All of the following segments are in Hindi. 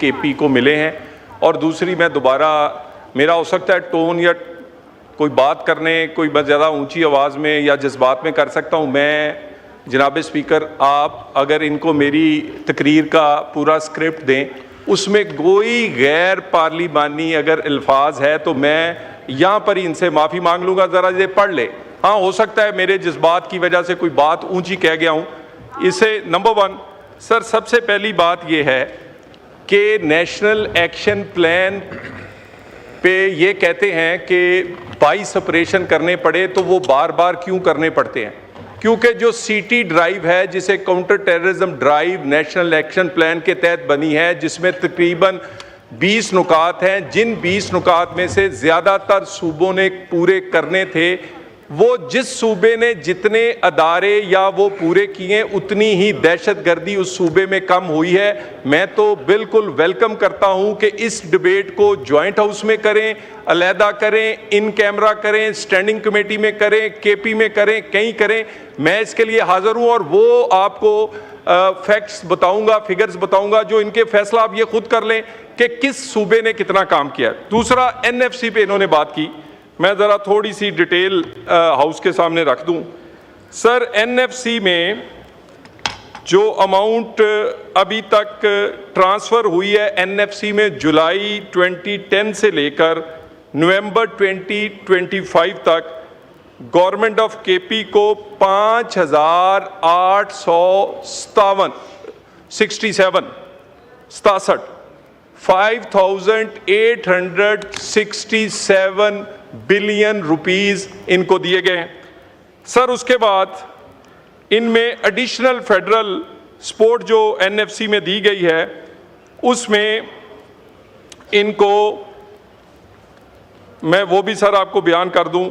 केपी को मिले हैं। और दूसरी, मैं दोबारा, मेरा हो सकता है टोन या कोई बात करने कोई ज़्यादा ऊंची आवाज़ में या जज्बात में कर सकता हूं। मैं जनाब स्पीकर, आप अगर इनको मेरी तकरीर का पूरा स्क्रिप्ट दें, उसमें कोई गैर पार्लिमानी अगर अल्फाज है तो मैं यहाँ पर ही इनसे माफ़ी मांग लूँगा, ज़रा ये पढ़ ले। हाँ, हो सकता है मेरे जज्बात की वजह से कोई बात ऊंची कह गया हूँ। इसे नंबर 1 सर, सबसे पहली बात ये है कि नेशनल एक्शन प्लान पे ये कहते हैं कि 22 ऑपरेशन करने पड़े, तो वो बार बार क्यों करने पड़ते हैं? क्योंकि जो सीटी ड्राइव है, जिसे counter terrorism drive national action plan के तहत बनी है, जिसमें तकरीबन 20 नुकात हैं, जिन 20 नुकात में से ज़्यादातर सूबों ने पूरे करने थे, वो जिस सूबे ने जितने अदारे या वो पूरे किए, उतनी ही दहशतगर्दी उस सूबे में कम हुई है। मैं तो बिल्कुल वेलकम करता हूं कि इस डिबेट को जॉइंट हाउस में करें, अलहदा करें, इन कैमरा करें, स्टैंडिंग कमेटी में करें, केपी में करें, कहीं करें। मैं इसके लिए हाजिर हूं और वो आपको फैक्ट्स बताऊंगा, फिगर्स बताऊंगा, जो इनके फैसला आप ये खुद कर लें कि किस सूबे ने कितना काम किया। दूसरा, एनएफसी पे इन्होंने बात की, मैं ज़रा थोड़ी सी डिटेल हाउस के सामने रख दूं। सर, एनएफसी में जो अमाउंट अभी तक ट्रांसफ़र हुई है एनएफसी में, जुलाई 2010 से लेकर नवंबर 2025 तक गवर्नमेंट ऑफ केपी को 5,867 बिलियन रुपीस इनको दिए गए हैं। सर, उसके बाद इनमें एडिशनल फेडरल सपोर्ट जो एनएफसी में दी गई है, उसमें इनको मैं वो भी सर आपको बयान कर दूं।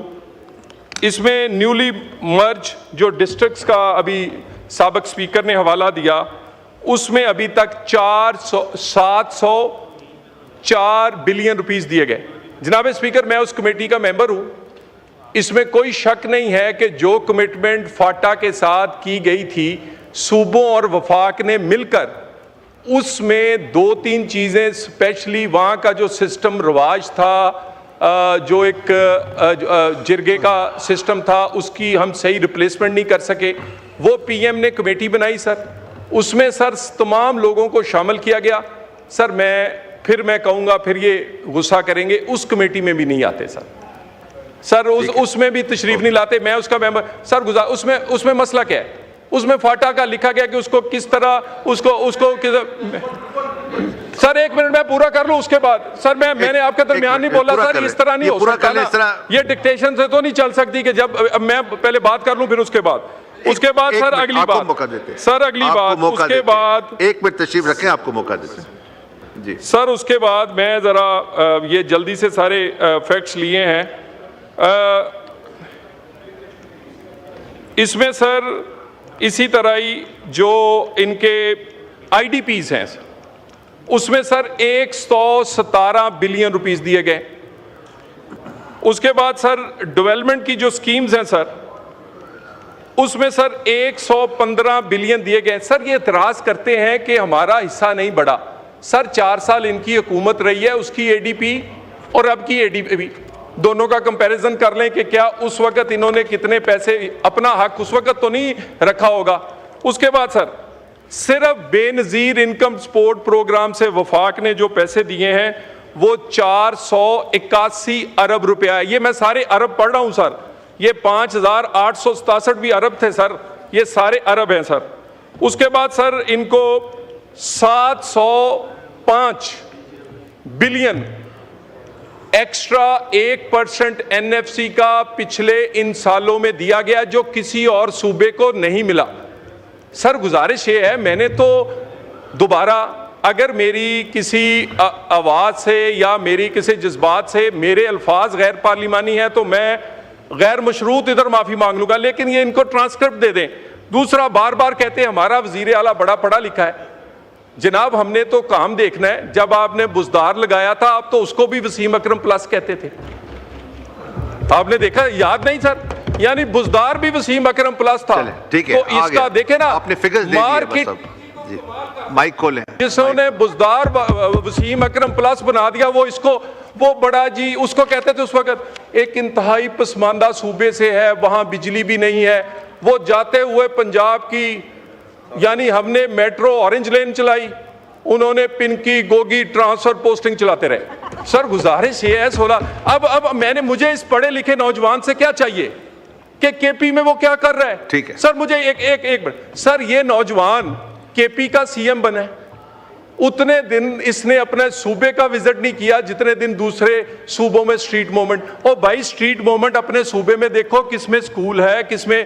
इसमें न्यूली मर्ज जो डिस्ट्रिक्ट्स का अभी साबिक स्पीकर ने हवाला दिया, उसमें अभी तक 704 बिलियन रुपीस दिए गए। जनाब स्पीकर, मैं उस कमेटी का मेंबर हूं। इसमें कोई शक नहीं है कि जो कमिटमेंट फाटा के साथ की गई थी सूबों और वफाक ने मिलकर, उसमें 2-3 चीज़ें, स्पेशली वहाँ का जो सिस्टम रवाज था, जो एक जिरगे का सिस्टम था, उसकी हम सही रिप्लेसमेंट नहीं कर सके। वो पीएम ने कमेटी बनाई सर, उसमें सर तमाम लोगों को शामिल किया गया। सर, मैं कहूँगा, फिर ये गुस्सा करेंगे, उस कमेटी में भी नहीं आते सर उसमें भी तशरीफ नहीं लाते। मैं उसका मेंबर सर, उसमें मसला क्या है? उसमें फाटा का लिखा गया कि उसको किस तरह सर, 1 मिनट मैं पूरा कर लूं, उसके बाद सर मैंने आपके दरमियान नहीं बोला सर, इस तरह नहीं हो सकता ना, ये डिक्टेशन से तो नहीं चल सकती कि जब मैं पहले बात कर लूं फिर उसके बाद सर अगली बात सर अगली बात उसके बाद 1 मिनट तशरीफ रखें, आपको मौका देते हैं जी सर। उसके बाद मैं जरा ये जल्दी से सारे फैक्ट्स लिए हैं। इसमें सर इसी तरह ही जो इनके आईडीपीज हैं, उसमें सर 117 बिलियन रुपीस दिए गए। उसके बाद सर डेवलपमेंट की जो स्कीम्स हैं सर, उसमें सर 115 बिलियन दिए गए। सर, ये इतराज़ करते हैं कि हमारा हिस्सा नहीं बढ़ा। सर, 4 साल इनकी हुकूमत रही है, उसकी एडीपी और अब की एडीपी दोनों का कंपैरिजन कर लें कि क्या उस वक्त इन्होंने कितने पैसे, अपना हक उस वक्त तो नहीं रखा होगा। उसके बाद सर सिर्फ बेनज़ीर इनकम सपोर्ट प्रोग्राम से वफाक ने जो पैसे दिए हैं वो 481 अरब रुपया है। ये मैं सारे अरब पढ़ रहा हूँ सर, ये 5,867 भी अरब थे सर, ये सारे अरब हैं सर। उसके बाद सर इनको 705 बिलियन एक्स्ट्रा 1% एनएफसी का पिछले इन सालों में दिया गया, जो किसी और सूबे को नहीं मिला। सर, गुजारिश ये है, मैंने तो दोबारा, अगर मेरी किसी आवाज़ से या मेरी किसी जज्बात से मेरे अल्फाज गैर पार्लिमानी हैं तो मैं गैर मशरूत इधर माफ़ी मांग लूँगा, लेकिन ये इनको ट्रांसक्रिप्ट दे दें। दूसरा, बार बार कहते हैं हमारा वज़ीर आला बड़ा पढ़ा लिखा है। जनाब, हमने तो काम देखना है। जब आपने बुजदार लगाया था, आप तो उसको भी वसीम अकरम प्लस कहते थे। आपने देखा, याद नहीं सर? यानी बुजदार भी वसीम अकरम प्लस था। ठीक है, तो इसका देखे ना, आपने फिगर्स दे दिए, जी माइक खोलें। जिसने बुजदार वसीम अकरम प्लस बना दिया, वो इसको वो बड़ा जी उसको कहते थे उस वक्त, एक इंतहाई पसमानदा सूबे से है, वहां बिजली भी नहीं है। वो जाते हुए पंजाब की, यानी हमने मेट्रो ऑरेंज लेन चलाई, उन्होंने पिनकी गोगी ट्रांसफर पोस्टिंग चलाते रहे। सर गुजारिश ये है 16 अब मुझे इस पढ़े लिखे नौजवान से क्या चाहिए कि केपी में वो क्या कर रहा है। ठीक है सर, मुझे एक मिनट सर, ये नौजवान केपी का सीएम बना है, उतने दिन इसने अपने सूबे का विजिट नहीं किया जितने दिन दूसरे सूबों में स्ट्रीट मूवमेंट। और भाई स्ट्रीट मूवमेंट अपने सूबे में देखो, किसमें स्कूल है, किसमें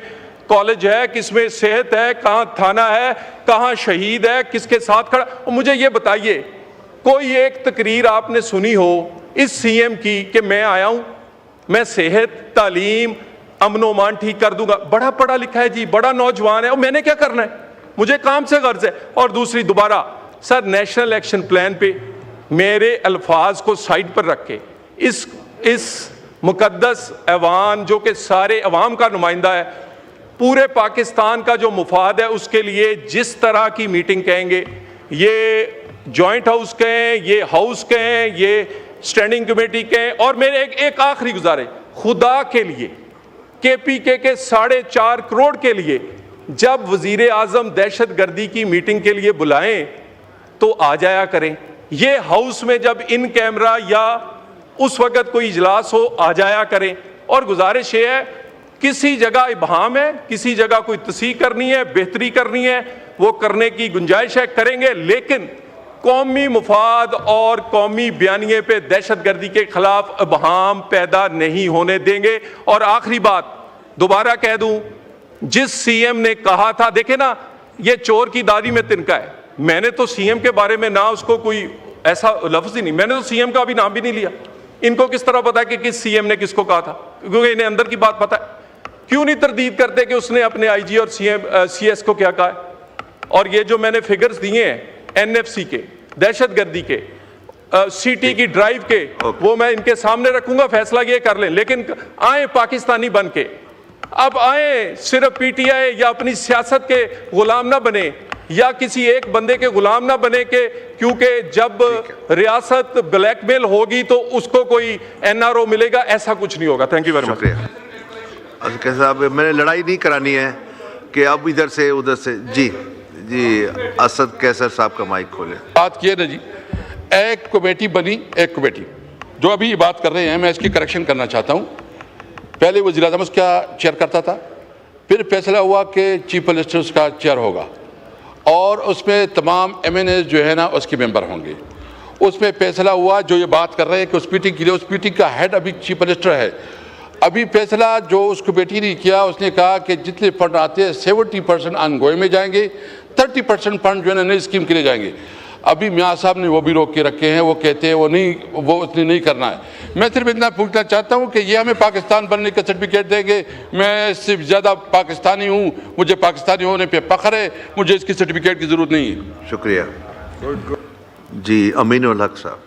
कॉलेज है, किसमें सेहत है, कहां थाना है, कहां शहीद है, किसके साथ खड़ा। और मुझे ये बताइए, कोई एक तकरीर आपने सुनी हो इस सीएम की कि मैं आया हूं, मैं सेहत, तालीम, अमन ओमान ठीक कर दूंगा। बड़ा पढ़ा लिखा है जी, बड़ा नौजवान है, और मैंने क्या करना है, मुझे काम से गर्ज है। और दूसरी दोबारा सर, नेशनल एक्शन प्लान पे मेरे अल्फाज को साइड पर रख के इस मुकद्दस ऐवान जो कि सारे अवाम का नुमाइंदा है, पूरे पाकिस्तान का जो मुफाद है, उसके लिए जिस तरह की मीटिंग कहेंगे, ये जॉइंट हाउस कहें, ये हाउस कहें, ये स्टैंडिंग कमेटी कहें। और मेरे एक आखिरी गुजारे, खुदा के लिए केपीके के 4.5 करोड़ के लिए जब वजीर आजम दहशत गर्दी की मीटिंग के लिए बुलाएं तो आ जाया करें। ये हाउस में जब इन कैमरा या उस वक्त कोई इजलास हो, आ जाया करें। और गुजारिश ये है, किसी जगह इबहाम है, किसी जगह कोई तसीह करनी है, बेहतरी करनी है, वो करने की गुंजाइश है, करेंगे, लेकिन कौमी मुफाद और कौमी बयानिए पे दहशत गर्दी के खिलाफ इबहाम पैदा नहीं होने देंगे। और आखिरी बात दोबारा कह दूं, जिस सीएम ने कहा था, देखे ना, ये चोर की दादी में तिनका है, मैंने तो सीएम के बारे में ना उसको कोई ऐसा लफ्ज ही नहीं, मैंने तो सीएम का अभी नाम भी नहीं लिया। इनको किस तरह पता है कि किस सीएम ने किसको कहा था, क्योंकि इन्हें अंदर की बात पता है। क्यों नहीं तरदीद करते कि उसने अपने आईजी और सीएस को क्या कहा है। और ये जो मैंने फिगर्स दिए हैं एनएफसी के, दहशतगर्दी के, सीटी की ड्राइव के, वो मैं इनके सामने रखूंगा, फैसला ये कर लें। लेकिन आए पाकिस्तानी बन के, अब आए सिर्फ पीटीआई या अपनी सियासत के गुलाम ना बने, या किसी एक बंदे के गुलाम ना बने के, क्योंकि जब रियासत ब्लैकमेल होगी तो उसको कोई एनआरओ मिलेगा, ऐसा कुछ नहीं होगा। Thank you very much. कैसे साहब, मैंने लड़ाई नहीं करानी है कि अब इधर से उधर से। जी असद कैसर साहब का माइक खोले। बात किए ना जी, एक कमेटी बनी, एक कमेटी जो अभी ये बात कर रहे हैं, मैं इसकी करेक्शन करना चाहता हूँ। पहले वज़ीर आज़म उसका चेयर करता था, फिर फैसला हुआ कि चीफ मिनिस्टर उसका चेयर होगा, और उसमें तमाम MNA जो है ना उसके मेंबर होंगे। उसमें फैसला हुआ, जो ये बात कर रहे हैं कि उस मीटिंग के लिए, उस मीटिंग का हेड अभी चीफ मिनिस्टर है। अभी फैसला जो उस कमेटी ने किया, उसने कहा कि जितने फंड आते हैं 70% अनगोइंग में जाएंगे, 30% फंड जो है ना नई स्कीम के लिए जाएंगे। अभी मियाँ साहब ने वो भी रोक के रखे हैं, वो कहते हैं वो उसने नहीं करना है। मैं सिर्फ इतना पूछना चाहता हूँ कि ये हमें पाकिस्तान बनने का सर्टिफिकेट देंगे। मैं सिर्फ ज़्यादा पाकिस्तानी हूँ, मुझे पाकिस्तानी होने पे फख्र है, मुझे इसकी सर्टिफिकेट की ज़रूरत नहीं है। शुक्रिया जी। अमीनुल हक साहब।